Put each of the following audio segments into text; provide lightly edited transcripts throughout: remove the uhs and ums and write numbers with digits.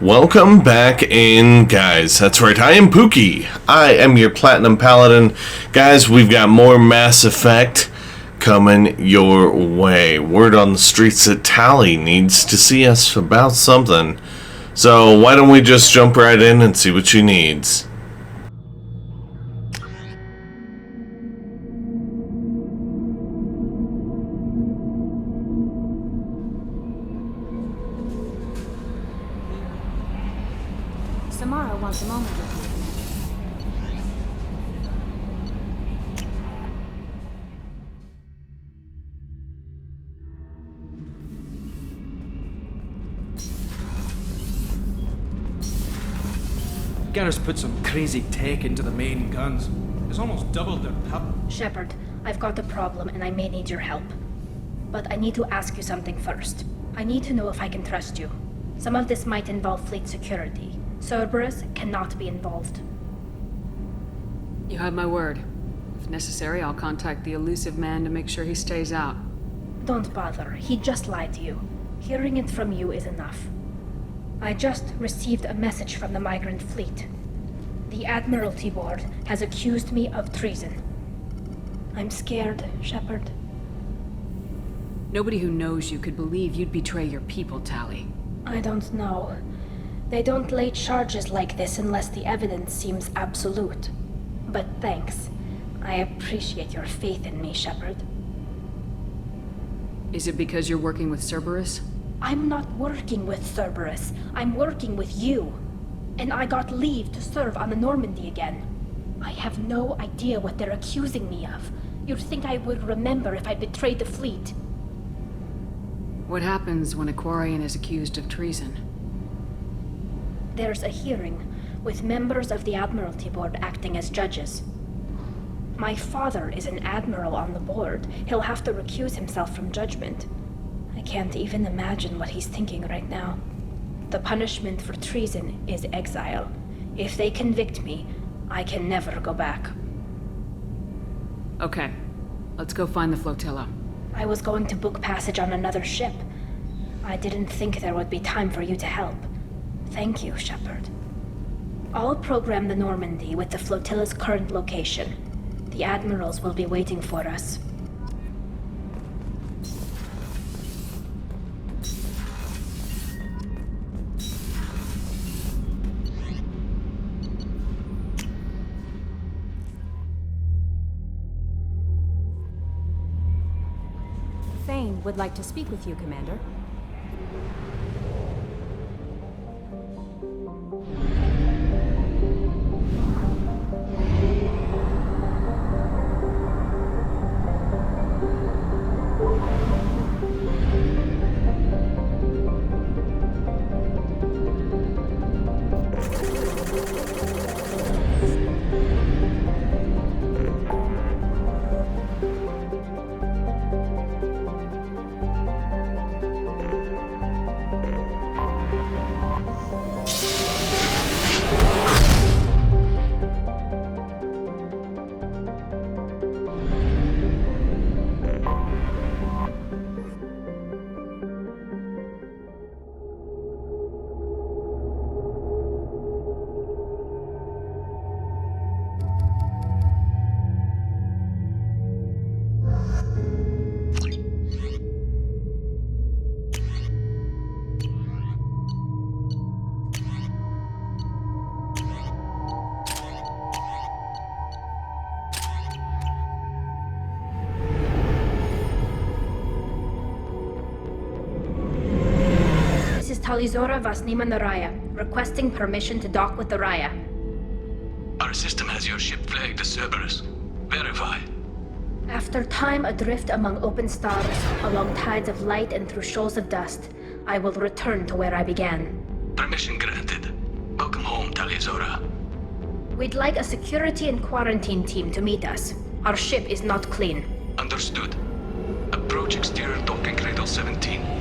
Welcome back in, guys. That's right, I am Pookie. I am your Platinum Paladin. Guys, we've got more Mass Effect coming your way. Word on the streets that Tally needs to see us about something. So why don't we just jump right in and see what she needs. Samara wants a moment with you. Garrus put some crazy tech into the main guns. It's almost doubled their power. Shepard, I've got a problem and I may need your help. But I need to ask you something first. I need to know if I can trust you. Some of this might involve fleet security. Cerberus cannot be involved. You have my word. If necessary, I'll contact the elusive man to make sure he stays out. Don't bother. He just lied to you. Hearing it from you is enough. I just received a message from the migrant fleet. The Admiralty Board has accused me of treason. I'm scared, Shepard. Nobody who knows you could believe you'd betray your people, Tally. I don't know. They don't lay charges like this unless the evidence seems absolute. But thanks. I appreciate your faith in me, Shepard. Is it because you're working with Cerberus? I'm not working with Cerberus. I'm working with you. And I got leave to serve on the Normandy again. I have no idea what they're accusing me of. You'd think I would remember if I betrayed the fleet. What happens when a Quarian is accused of treason? There's a hearing, with members of the Admiralty Board acting as judges. My father is an admiral on the board. He'll have to recuse himself from judgment. I can't even imagine what he's thinking right now. The punishment for treason is exile. If they convict me, I can never go back. Okay, let's go find the flotilla. I was going to book passage on another ship. I didn't think there would be time for you to help. Thank you, Shepard. I'll program the Normandy with the flotilla's current location. The admirals will be waiting for us. Thane would like to speak with you, Commander. Talizora Vasnima Naraya, requesting permission to dock with the Raya. Our system has your ship flagged as Cerberus. Verify. After time adrift among open stars, along tides of light and through shoals of dust, I will return to where I began. Permission granted. Welcome home, Talizora. We'd like a security and quarantine team to meet us. Our ship is not clean. Understood. Approach exterior docking cradle 17.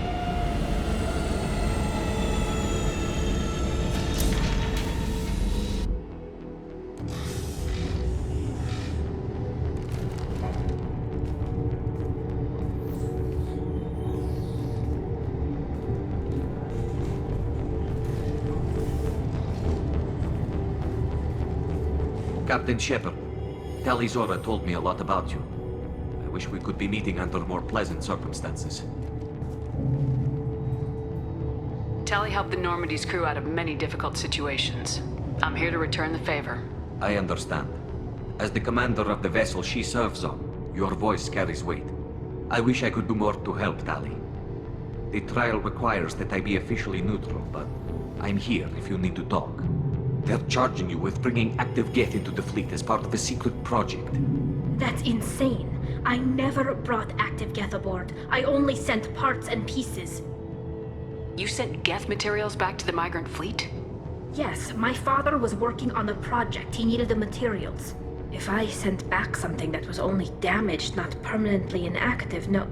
Captain Shepard, Tali Zora told me a lot about you. I wish we could be meeting under more pleasant circumstances. Tali helped the Normandy's crew out of many difficult situations. I'm here to return the favor. I understand. As the commander of the vessel she serves on, your voice carries weight. I wish I could do more to help, Tali. The trial requires that I be officially neutral, but I'm here if you need to talk. They're charging you with bringing active Geth into the fleet as part of a secret project. That's insane. I never brought active Geth aboard. I only sent parts and pieces. You sent Geth materials back to the migrant fleet? Yes, my father was working on a project. He needed the materials. If I sent back something that was only damaged, not permanently inactive, no,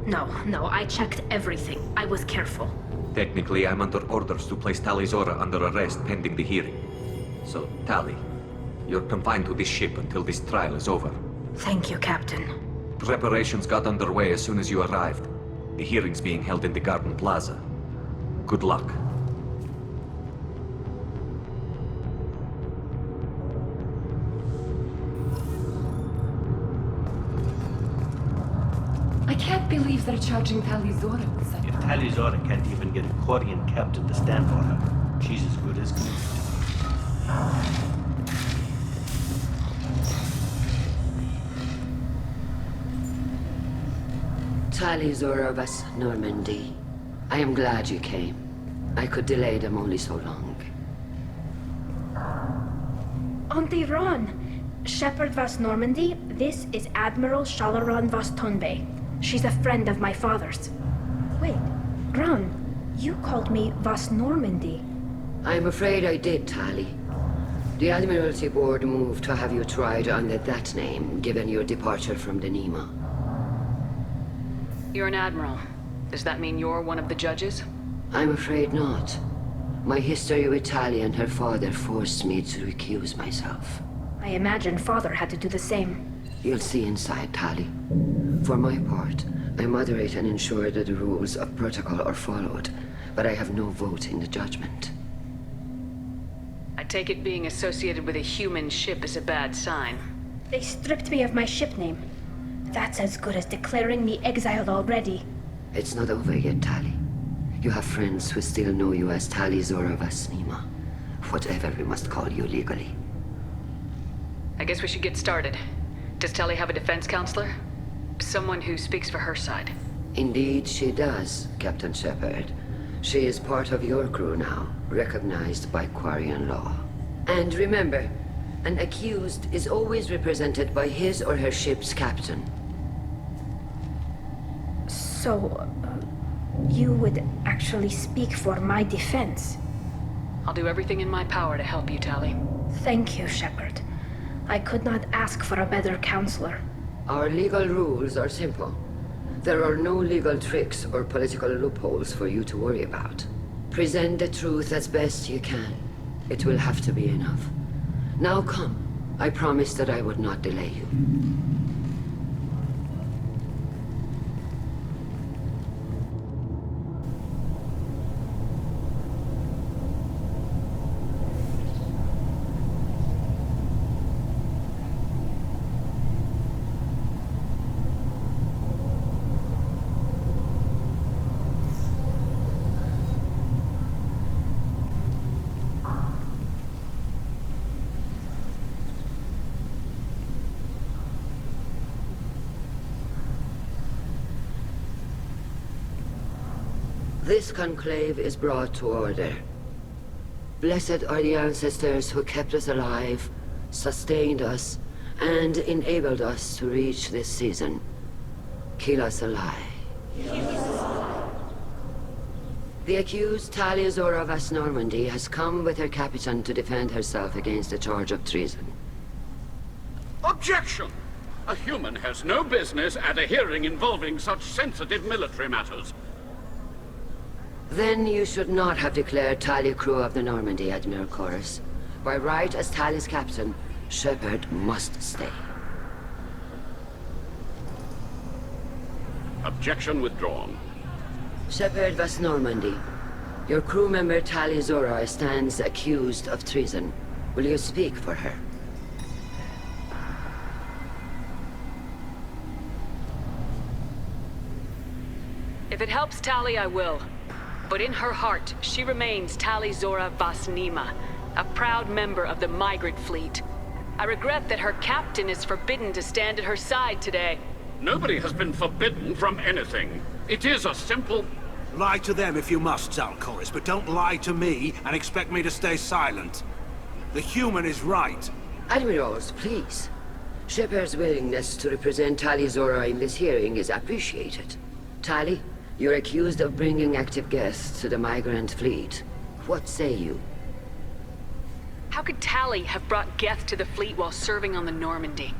I checked everything. I was careful. Technically, I'm under orders to place Tali Zora under arrest pending the hearing. So, Tali, you're confined to this ship until this trial is over. Thank you, Captain. Preparations got underway as soon as you arrived. The hearing's being held in the Garden Plaza. Good luck. I can't believe they're charging Tali Zora with such... If Tali Zora can't even get a Quarian captain to stand for her, she's as good as gold. Tali Zora Vas Normandy. I am glad you came. I could delay them only so long. Auntie Ron! Shepard Vas Normandy, this is Admiral Shalaron Vas Tonbe. She's a friend of my father's. Wait, Ron, you called me Vas Normandy. I'm afraid I did, Tali. The Admiralty Board moved to have you tried under that name, given your departure from the Nima. You're an admiral. Does that mean you're one of the judges? I'm afraid not. My history with Tali and her father forced me to recuse myself. I imagine father had to do the same. You'll see inside, Tali. For my part, I moderate and ensure that the rules of protocol are followed, but I have no vote in the judgment. I take it being associated with a human ship is a bad sign. They stripped me of my ship name. That's as good as declaring me exiled already. It's not over yet, Tali. You have friends who still know you as Tali Zora Vas Nima. Whatever we must call you legally. I guess we should get started. Does Tali have a defense counselor? Someone who speaks for her side. Indeed she does, Captain Shepard. She is part of your crew now, recognized by Quarian law. And remember, an accused is always represented by his or her ship's captain. So, you would actually speak for my defense? I'll do everything in my power to help you, Tali. Thank you, Shepard. I could not ask for a better counselor. Our legal rules are simple. There are no legal tricks or political loopholes for you to worry about. Present the truth as best you can. It will have to be enough. Now come. I promised that I would not delay you. This conclave is brought to order. Blessed are the ancestors who kept us alive, sustained us, and enabled us to reach this season. Kill us alive. The accused Tali Zora Vas Normandy has come with her captain to defend herself against a charge of treason. Objection! A human has no business at a hearing involving such sensitive military matters. Then you should not have declared Tali crew of the Normandy, Admiral Chorus. By right as Tali's captain, Shepard must stay. Objection withdrawn. Shepard Vas Normandy, your crew member Tali Zora stands accused of treason. Will you speak for her? If it helps Tali, I will. But in her heart, she remains Tali Zora Vasnima, a proud member of the migrant fleet. I regret that her captain is forbidden to stand at her side today. Nobody has been forbidden from anything. It is a simple... Lie to them if you must, Zalcoris, but don't lie to me and expect me to stay silent. The human is right. Admirals, please. Shepard's willingness to represent Tali Zora in this hearing is appreciated. Tali, you're accused of bringing active guests to the migrant fleet. What say you? How could Tali have brought Geth to the fleet while serving on the Normandy?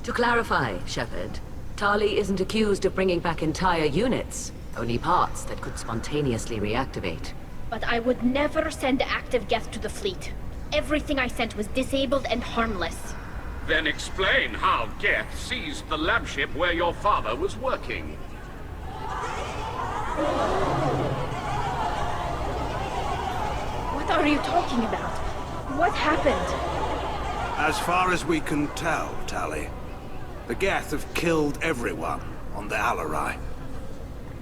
To clarify, Shepard, Tali isn't accused of bringing back entire units, only parts that could spontaneously reactivate. But I would never send active Geth to the fleet. Everything I sent was disabled and harmless. Then explain how Geth seized the lab ship where your father was working. What are you talking about? What happened? As far as we can tell, Tali, the Geth have killed everyone on the Alarai.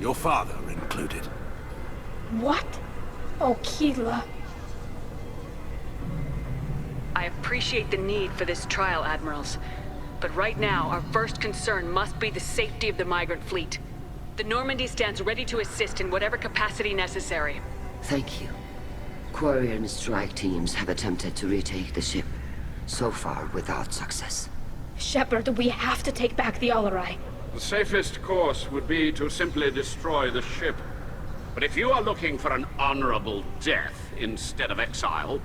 Your father included. What? Oh, Keela. I appreciate the need for this trial, Admirals. But right now, our first concern must be the safety of the migrant fleet. The Normandy stands ready to assist in whatever capacity necessary. Thank you. Quarry and strike teams have attempted to retake the ship, so far without success. Shepard, we have to take back the Alarai. The safest course would be to simply destroy the ship. But if you are looking for an honorable death instead of exile...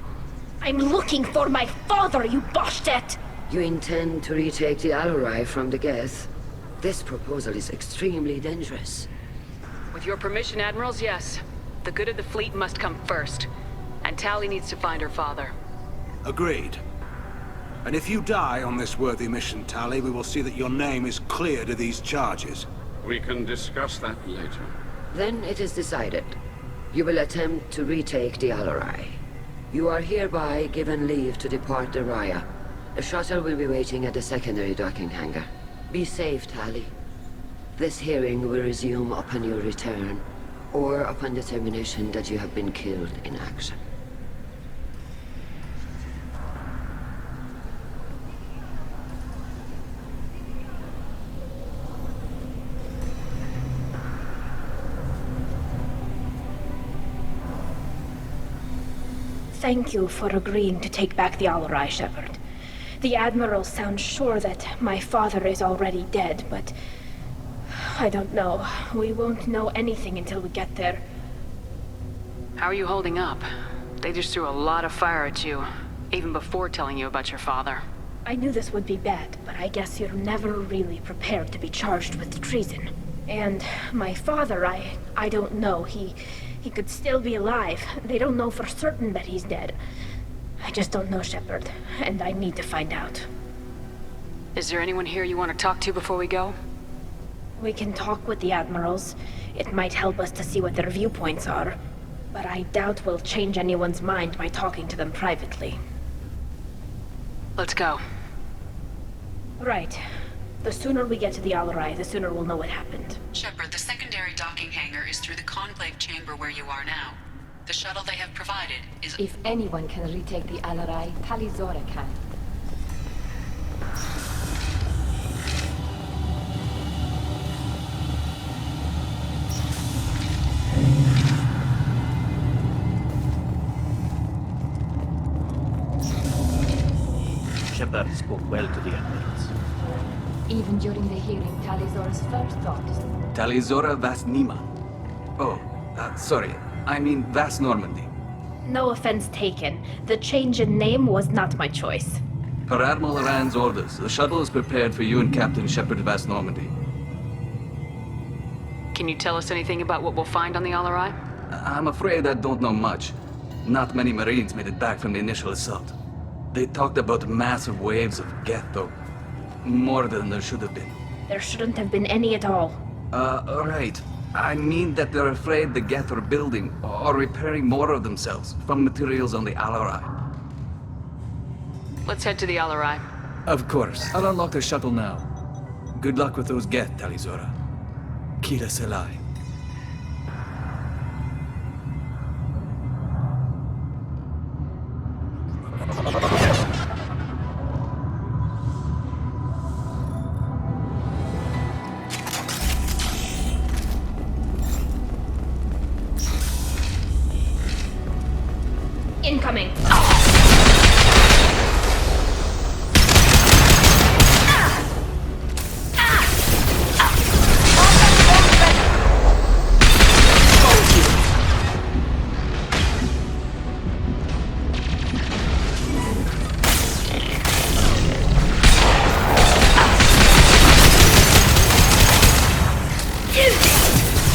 I'm looking for my father, you bastet! You intend to retake the Alarai from the Geth? This proposal is extremely dangerous. With your permission, Admirals, yes. The good of the fleet must come first. And Tali needs to find her father. Agreed. And if you die on this worthy mission, Tali, we will see that your name is cleared of these charges. We can discuss that later. Then it is decided. You will attempt to retake the Alarai. You are hereby given leave to depart the Raya. A shuttle will be waiting at the secondary docking hangar. Be safe, Tali. This hearing will resume upon your return, or upon determination that you have been killed in action. Thank you for agreeing to take back the Alarai, Shepard. The Admiral sounds sure that my father is already dead, but... I don't know. We won't know anything until we get there. How are you holding up? They just threw a lot of fire at you, even before telling you about your father. I knew this would be bad, but I guess you're never really prepared to be charged with treason. And my father, I don't know. He could still be alive. They don't know for certain that he's dead. I just don't know, Shepard, and I need to find out. Is there anyone here you want to talk to before we go? We can talk with the Admirals. It might help us to see what their viewpoints are. But I doubt we'll change anyone's mind by talking to them privately. Let's go. Right. The sooner we get to the Alarai, the sooner we'll know what happened. Shepard, the secondary docking hangar is through the conclave chamber where you are now. The shuttle they have provided is... If anyone can retake the Alarai, Tali Zora can. Shepard spoke well to the Admirals. Even during the hearing, Tali Zora's first thought is... Tali Zora Vasnima. Oh, sorry. I mean Vas Normandy. No offense taken. The change in name was not my choice. Per Admiral Rand's orders, the shuttle is prepared for you and Captain Shepard Vas Normandy. Can you tell us anything about what we'll find on the Alarai? I'm afraid I don't know much. Not many Marines made it back from the initial assault. They talked about massive waves of Geth, though. More than there should have been. There shouldn't have been any at all. Right. I mean that they're afraid the Geth are building or repairing more of themselves from materials on the Alarai. Let's head to the Alarai. Of course. I'll unlock the shuttle now. Good luck with those Geth, Tali Zora. Kira Selai. Incoming.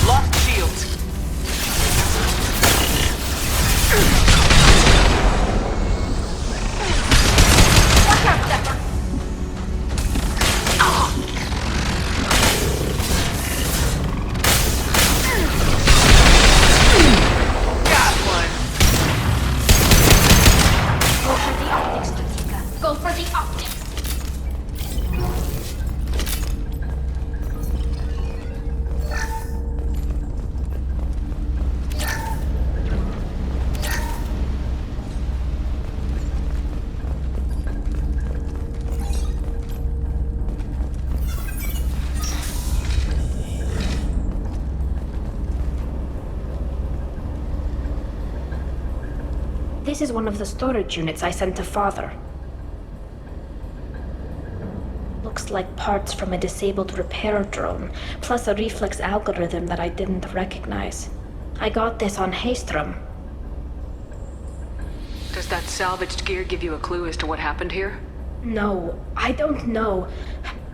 Lost shields. Go for the optics. This is one of the storage units I sent to Father. Looks like parts from a disabled repair drone, plus a reflex algorithm that I didn't recognize. I got this on Haystrom. Does that salvaged gear give you a clue as to what happened here? No, I don't know.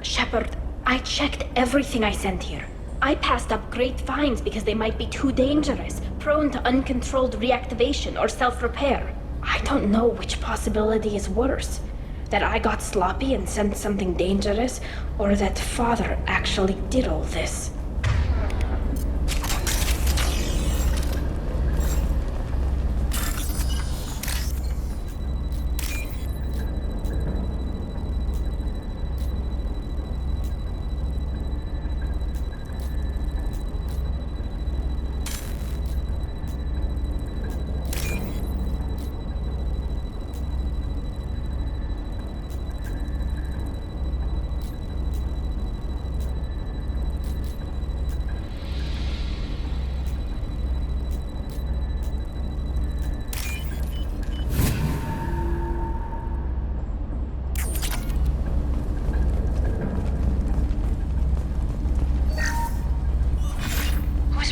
Shepard, I checked everything I sent here. I passed up great finds because they might be too dangerous, prone to uncontrolled reactivation or self-repair. I don't know which possibility is worse. That I got sloppy and sent something dangerous, or that Father actually did all this.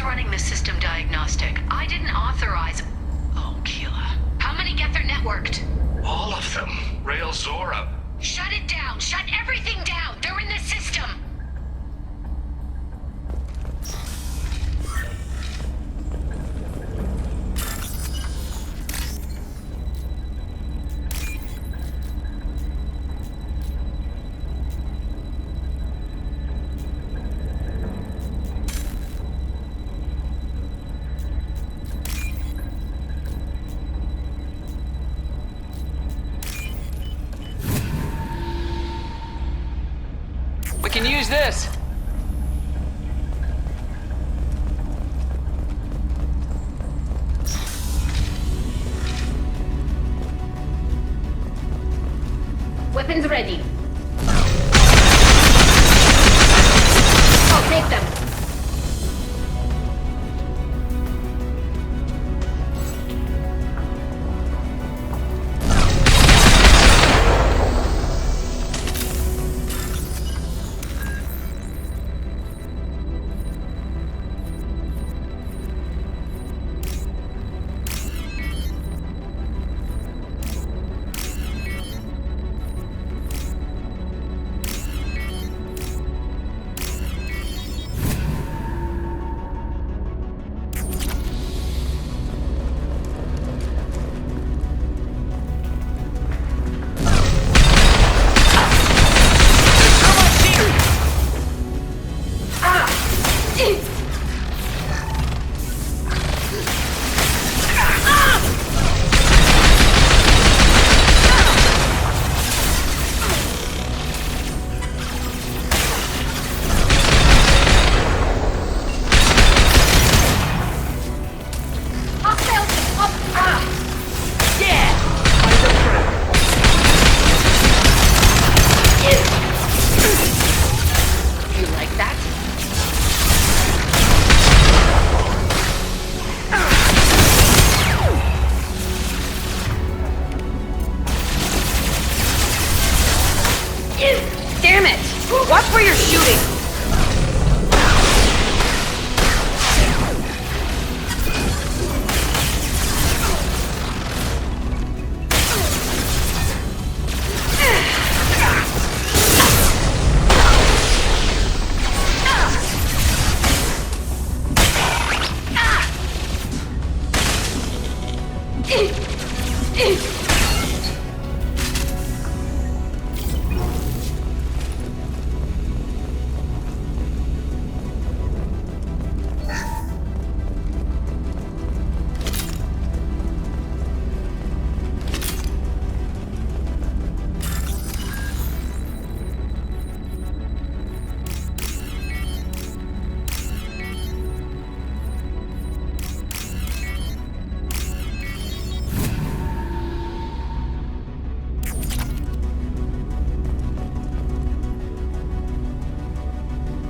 Running the system diagnostic. I didn't authorize... Oh, Keela. How many get their networked? All of them. Rail Zora. Shut it down! Shut everything down! They're in the system! We can use this. Weapons ready. I'll take them.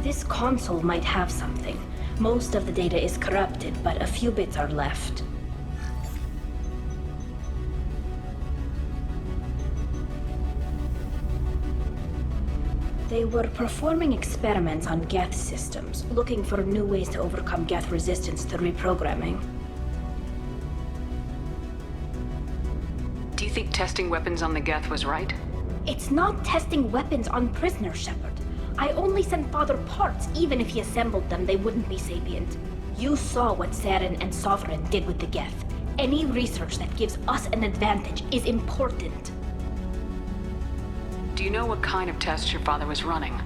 This console might have something. Most of the data is corrupted, but a few bits are left. They were performing experiments on Geth systems, looking for new ways to overcome Geth resistance to reprogramming. Do you think testing weapons on the Geth was right? It's not testing weapons on prisoners, Shepard. I only sent Father parts. Even if he assembled them, they wouldn't be sapient. You saw what Saren and Sovereign did with the Geth. Any research that gives us an advantage is important. Do you know what kind of tests your father was running?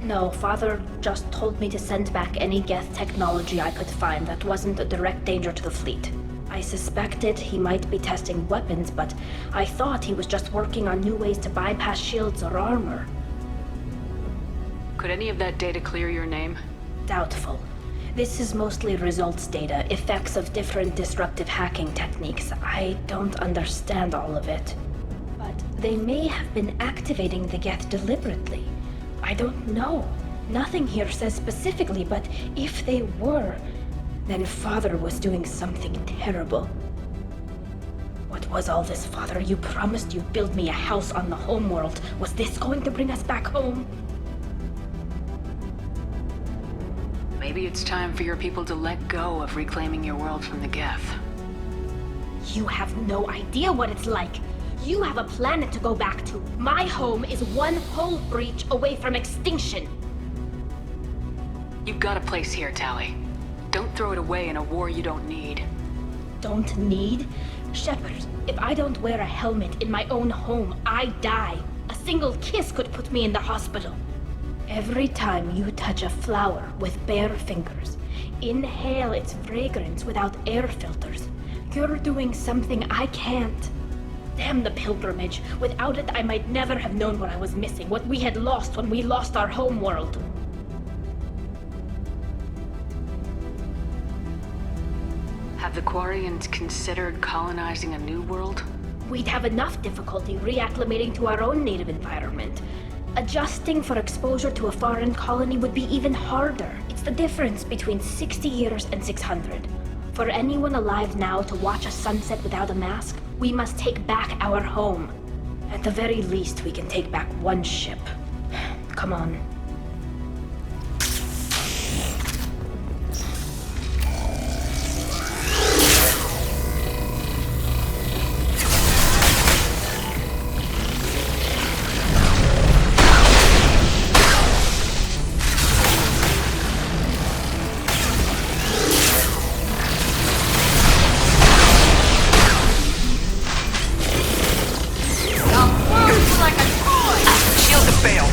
No, Father just told me to send back any Geth technology I could find that wasn't a direct danger to the fleet. I suspected he might be testing weapons, but I thought he was just working on new ways to bypass shields or armor. Could any of that data clear your name? Doubtful. This is mostly results data, effects of different disruptive hacking techniques. I don't understand all of it. But they may have been activating the Geth deliberately. I don't know. Nothing here says specifically, but if they were, then Father was doing something terrible. What was all this, Father? You promised you'd build me a house on the homeworld. Was this going to bring us back home? Maybe it's time for your people to let go of reclaiming your world from the Geth. You have no idea what it's like. You have a planet to go back to. My home is one hull breach away from extinction. You've got a place here, Tali. Don't throw it away in a war you don't need. Don't need? Shepard, if I don't wear a helmet in my own home, I die. A single kiss could put me in the hospital. Every time you touch a flower with bare fingers, inhale its fragrance without air filters, you're doing something I can't. Damn the pilgrimage. Without it, I might never have known what I was missing, what we had lost when we lost our homeworld. Have the Quarians considered colonizing a new world? We'd have enough difficulty reacclimating to our own native environment. Adjusting for exposure to a foreign colony would be even harder. It's the difference between 60 years and 600. For anyone alive now to watch a sunset without a mask, we must take back our home. At the very least, we can take back one ship. Come on. Shield to fail.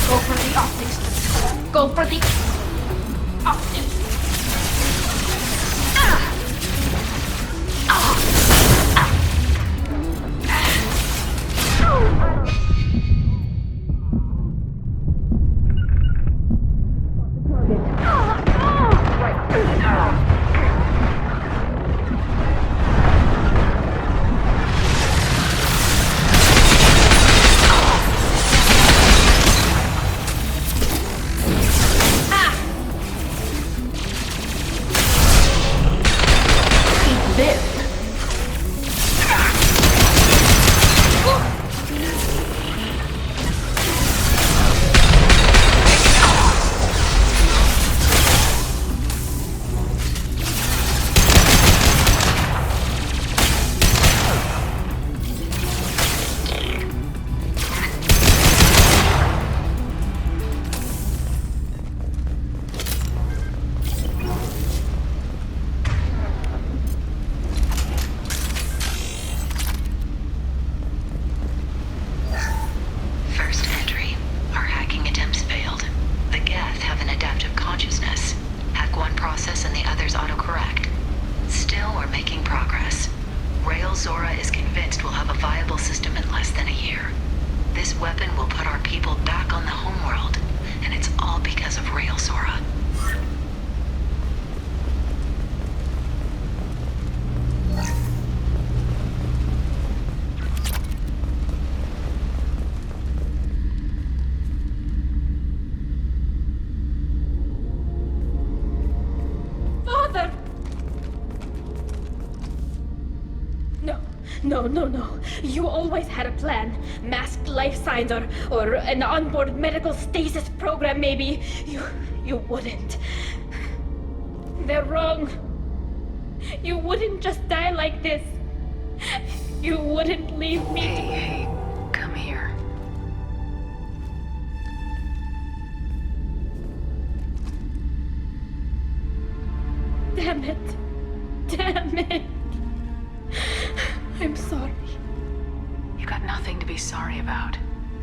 Go for the optics. Go for the optics. No. You always had a plan. Masked life signs or an onboard medical stasis program, maybe. You wouldn't. They're wrong. You wouldn't just die like this. You wouldn't leave me. Hey, come here. Damn it. I'm sorry. You got nothing to be sorry about.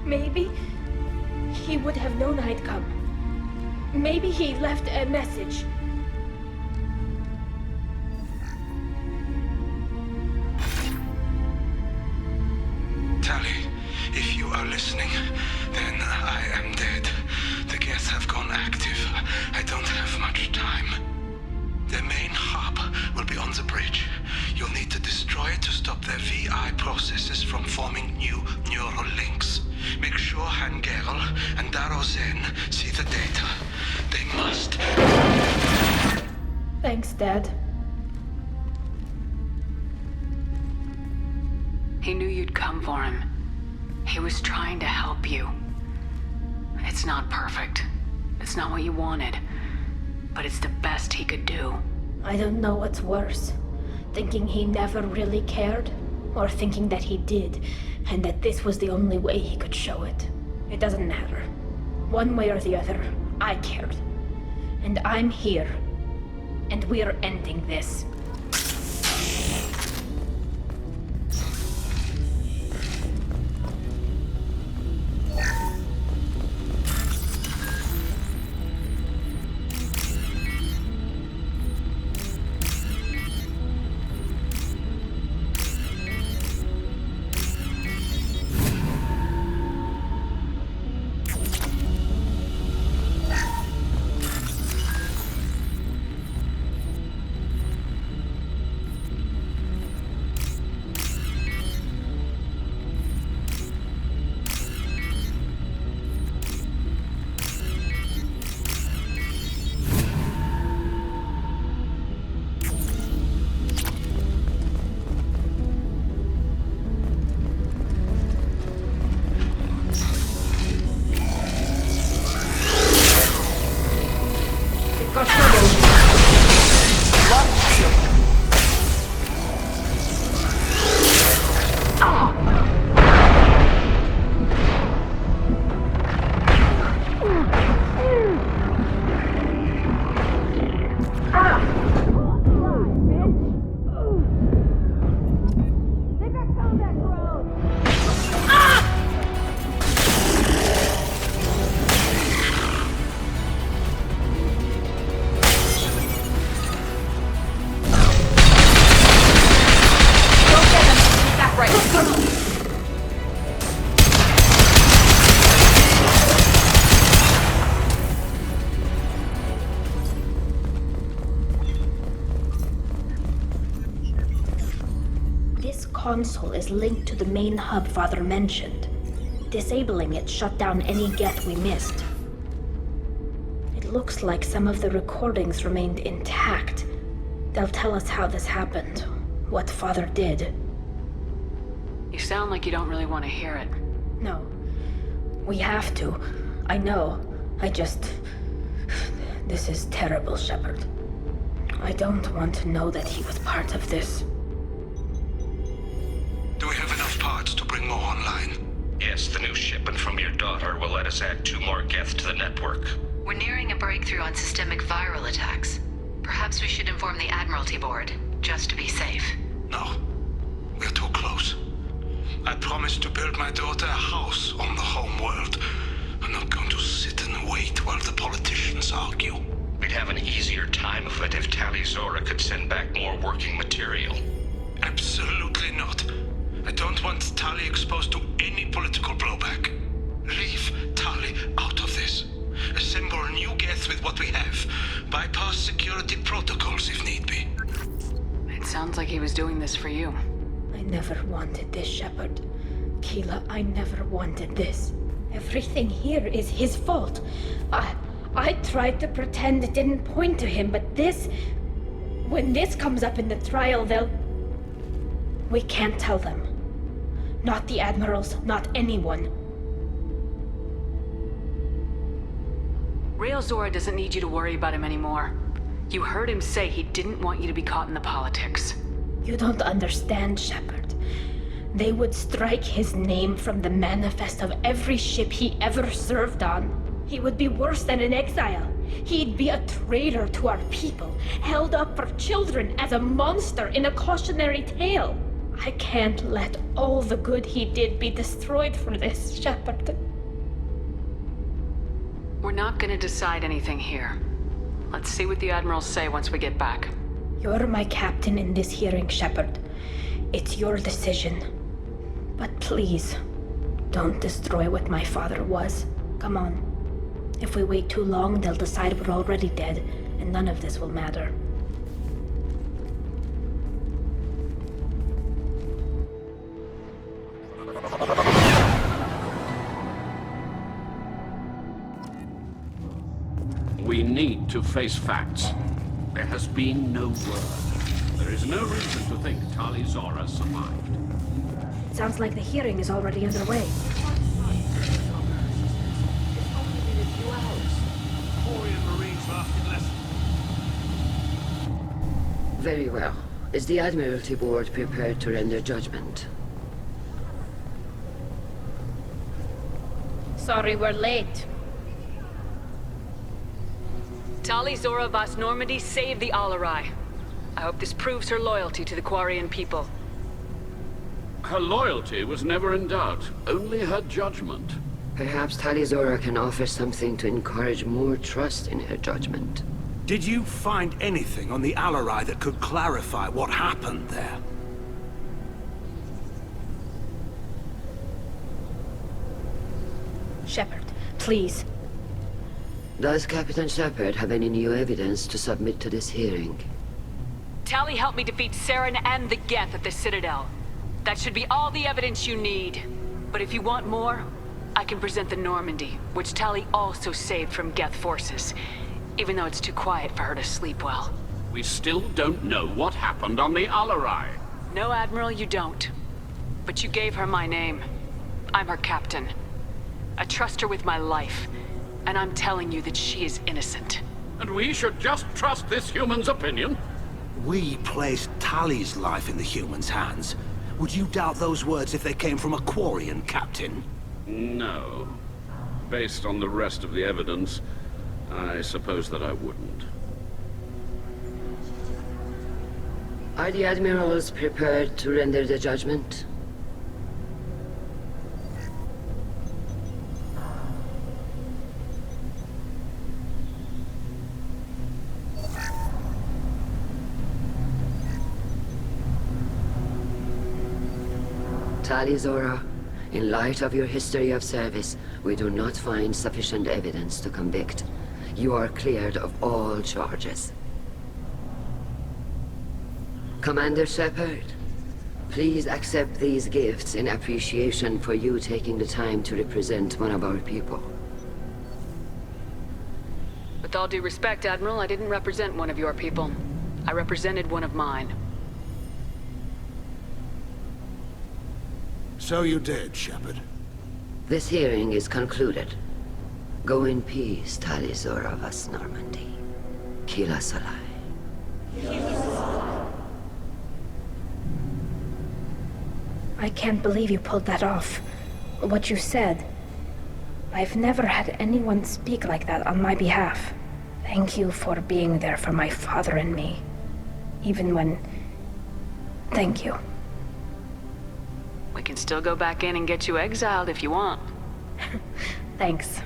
Maybe he would have known I'd come. Maybe he left a message. Tali, if you are listening, then I am dead. The Geth have gone active. I don't have much time. The main hub will be on the bridge. You'll need to destroy it to stop their VI processes from forming new neural links. Make sure Hangerl and Darozen see the data. They must. Thanks, Dad. He knew you'd come for him. He was trying to help you. It's not perfect. It's not what you wanted. But it's the best he could do. I don't know what's worse. Thinking he never really cared, or thinking that he did, and that this was the only way he could show it. It doesn't matter. One way or the other, I cared. And I'm here. And we're ending this. console is linked to the main hub Father mentioned. Disabling it shut down any Geth we missed. It looks like some of the recordings remained intact. They'll tell us how this happened, what Father did. You sound like you don't really want to hear it. No. We have to. I know. This is terrible, Shepard. I don't want to know that he was part of this. Do we have enough parts to bring more online? Yes, the new shipment from your daughter will let us add 2 more Geth to the network. We're nearing a breakthrough on systemic viral attacks. Perhaps we should inform the Admiralty Board, just to be safe. No. We're too close. I promised to build my daughter a house on the home world. I'm not going to sit and wait while the politicians argue. We'd have an easier time of it if Tali Zora could send back more working material. Absolutely not. I don't want Tali exposed to any political blowback. Leave Tali out of this. Assemble new Geth with what we have. Bypass security protocols if need be. It sounds like he was doing this for you. I never wanted this, Shepard. Keela, I never wanted this. Everything here is his fault. I tried to pretend it didn't point to him, but this... When this comes up in the trial, they'll... We can't tell them. Not the Admirals, not anyone. Rael Zora doesn't need you to worry about him anymore. You heard him say he didn't want you to be caught in the politics. You don't understand, Shepard. They would strike his name from the manifest of every ship he ever served on. He would be worse than an exile. He'd be a traitor to our people, held up for children as a monster in a cautionary tale. I can't let all the good he did be destroyed for this, Shepard. We're not gonna decide anything here. Let's see what the Admirals say once we get back. You're my captain in this hearing, Shepard. It's your decision. But please, don't destroy what my father was. Come on. If we wait too long, they'll decide we're already dead, and none of this will matter. We need to face facts. There has been no word. There is no reason to think Tali Zora survived. It sounds like the hearing is already underway. Very well. Is the Admiralty Board prepared to render judgment? Sorry we're late. Tali Zora Vas Normandy saved the Alarai. I hope this proves her loyalty to the Quarian people. Her loyalty was never in doubt, only her judgment. Perhaps Tali Zora can offer something to encourage more trust in her judgment. Did you find anything on the Alarai that could clarify what happened there? Shepard, please. Does Captain Shepard have any new evidence to submit to this hearing? Tali helped me defeat Saren and the Geth at the Citadel. That should be all the evidence you need. But if you want more, I can present the Normandy, which Tali also saved from Geth forces, even though it's too quiet for her to sleep well. We still don't know what happened on the Alarai. No, Admiral, you don't. But you gave her my name. I'm her captain. I trust her with my life, and I'm telling you that she is innocent. And we should just trust this human's opinion? We placed Tali's life in the human's hands. Would you doubt those words if they came from a Quarian, Captain? No. Based on the rest of the evidence, I suppose that I wouldn't. Are the Admirals prepared to render the judgment? Tali Zora, in light of your history of service, we do not find sufficient evidence to convict. You are cleared of all charges. Commander Shepard, Please accept these gifts in appreciation for you taking the time to represent one of our people. With all due respect, Admiral, I didn't represent one of your people. I represented one of mine. So you did, Shepard. This hearing is concluded. Go in peace, Tali Zora Vas Normandy. Kila Salai. I can't believe you pulled that off. What you said. I've never had anyone speak like that on my behalf. Thank you for being there for my father and me. Even when... Thank you. We can still go back in and get you exiled if you want. Thanks.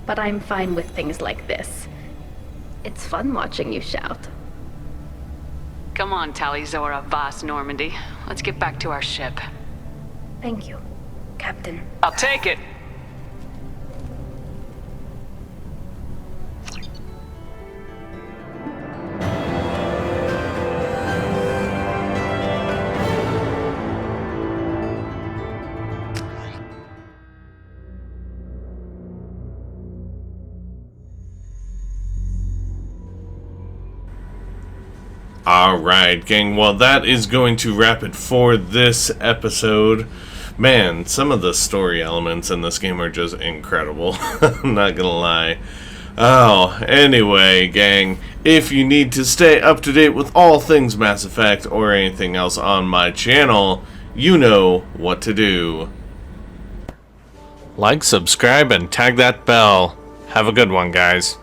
But I'm fine with things like this. It's fun watching you shout. Come on, Tali Zora Vas Normandy. Let's get back to our ship. Thank you, Captain. I'll take it! Alright, gang, well that is going to wrap it for this episode. Man, some of the story elements in this game are just incredible. I'm not gonna lie. Oh, anyway, gang, if you need to stay up to date with all things Mass Effect or anything else on my channel, you know what to do. Like, subscribe, and tag that bell. Have a good one, guys.